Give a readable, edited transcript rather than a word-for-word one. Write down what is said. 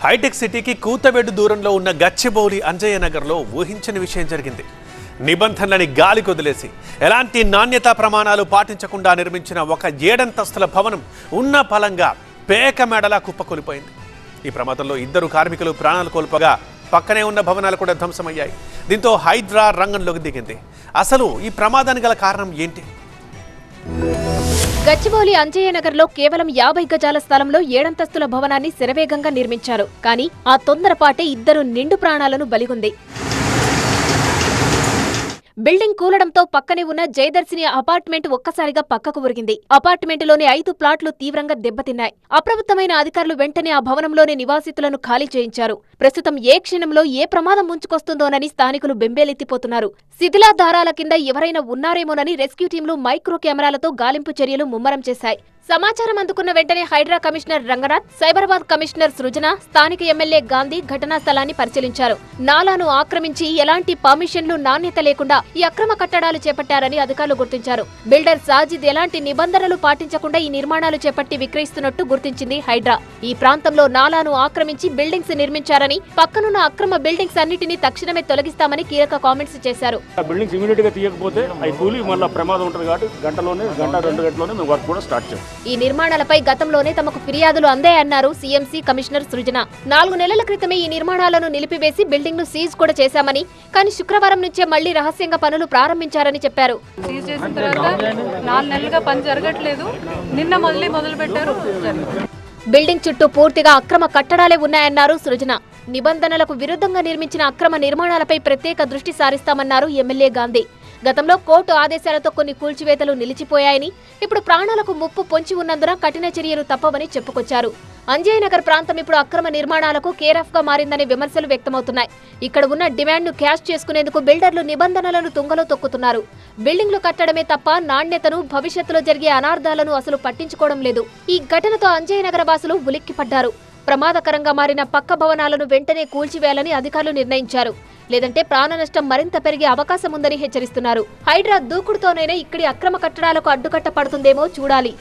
Hitech సిటీకి కూతబెడ్డు దూరంలో ఉన్న గచ్చిబౌలి అంజయ్య నగర్లో ఊహించని విషయం జరిగింది. నిబంధనలని గాలి కొదిలేసి ఎలాంటి నాణ్యతా ప్రమాణాలు పాటించకుండా నిర్మించిన ఒక 7 అంతస్తుల భవనం ఉన్న పలంగా పేక మెడలా కుప్పకొలిపోయింది. ఈ ప్రమాదంలో 2 కార్మికులు ప్రాణాలు కోల్పోగా పక్కనే ఉన్న భవనాలు కూడా ధ్వంసమయ్యాయి. దీంతో హైడ్రా రంగంలోకి దిగింది. అసలు ఈ ప్రమాదానికి గల కారణం ఏంటి? గచ్చిబౌలి అంజయ్య నగర్లో కేవలం 50 గజాల స్థలంలో 7 అంతస్తుల భవనాన్ని శరవేగంగా నిర్మించారు. కానీ ఆ తొందరపాటే 2 నిండు ప్రాణాలను బలిగొంది. బిల్డింగ్ కూలడంతో పక్కనే ఉన్న జయదర్శిని అపార్ట్మెంట్ ఒక్కసారిగా పక్కకు ఉరిగింది. అపార్ట్మెంటులోని 5 ప్లాట్లు తీవ్రంగా దెబ్బతిన్నాయి. అప్రమత్తమైన అధికారులు వెంటనే ఆ భవనంలోని నివాసితులను ఖాళీ చేయించారు. ప్రస్తుతం ఏ క్షణంలో ఏ ప్రమాదం ముంచుకొస్తుందోనని స్థానికులు బెంబేలెత్తిపోతున్నారు. శిథిలాధారాల కింద ఎవరైనా ఉన్నారేమోనని రెస్క్యూ టీంలు మైక్రో కెమెరాలతో గాలింపు చర్యలు ముమ్మరం చేశాయి. సమాచారం అందుకున్న వెంటనే హైడ్రా కమిషనర్ రంగనాథ్, సైబరాబాద్ కమిషనర్ సృజన, స్థానిక ఎమ్మెల్యే గాంధీ ఘటనా స్థలాన్ని పరిశీలించారు. నాలాను ఆక్రమించి ఎలాంటి పర్మిషన్లు నాణ్యత లేకుండా ఈ అక్రమ కట్టడాలు చేపట్టారని అధికారులు గుర్తించారు. బిల్డర్ సాజిద్ ఎలాంటి నిబంధనలు పాటించకుండా ఈ నిర్మాణాలు చేపట్టి విక్రయిస్తున్నట్టు గుర్తించింది హైడ్రా. ఈ ప్రాంతంలో నాలాను ఆక్రమించి బిల్డింగ్స్ నిర్మించారని, పక్కనున్న అక్రమ బిల్డింగ్స్ అన్నిటినీ తక్షణమే తొలగిస్తామని కీలక కామెంట్స్ చేశారు. ఈ నిర్మాణాలపై గతంలోనే తమకు ఫిర్యాదులు అందాయన్నారు సీఎంసీ కమిషనర్ సృజన. 4 నెలల క్రితమే ఈ నిర్మాణాలను నిలిపివేసి బిల్డింగ్ ను సీజ్ కూడా చేశామని, కానీ శుక్రవారం నుంచే మళ్లీ రహస్యంగా పనులు ప్రారంభించారని చెప్పారు. సీజ్ చేసిన తర్వాత 4 నెలలుగా పని జరగట్లేదు. నిన్న మొదలు పెట్టారు. బిల్డింగ్ చుట్టూ పూర్తిగా అక్రమ కట్టడాలే ఉన్నాయన్నారు సృజన. నిబంధనలకు విరుద్ధంగా నిర్మించిన అక్రమ నిర్మాణాలపై ప్రత్యేక దృష్టి సారిస్తామన్నారు ఎమ్మెల్యే గాంధీ. గతంలో కోర్టు ఆదేశాలతో కొన్ని కూల్చివేతలు నిలిచిపోయాయని, ఇప్పుడు ప్రాణాలకు ముప్పు పొంచి ఉన్నందున కఠిన చర్యలు తప్పవని చెప్పుకొచ్చారు. అంజయ్ నగర్ ప్రాంతం ఇప్పుడు అక్రమ నిర్మాణాలకు కేరాఫ్ గా మారిందనే విమర్శలు వ్యక్తమవుతున్నాయి. ఇక్కడ ఉన్న డిమాండ్ ను క్యాష్ చేసుకునేందుకు బిల్డర్లు నిబంధనలను తుంగలో తొక్కుతున్నారు. బిల్డింగ్లు కట్టడమే తప్ప నాణ్యతను, భవిష్యత్తులో జరిగే అనార్థాలను అసలు పట్టించుకోవడం లేదు. ఈ ఘటనతో అంజయ్ నగర వాసులు ఉలిక్కిపడ్డారు. ప్రమాదకరంగా మారిన పక్క భవనాలను వెంటనే కూల్చివేయాలని అధికారులు నిర్ణయించారు. లేదంటే ప్రాణ నష్టం మరింత పెరిగే అవకాశం ఉందని హెచ్చరిస్తున్నారు. హైడ్రా దూకుడుతోనైనా ఇక్కడి అక్రమ కట్టడాలకు అడ్డుకట్ట పడుతుందేమో చూడాలి.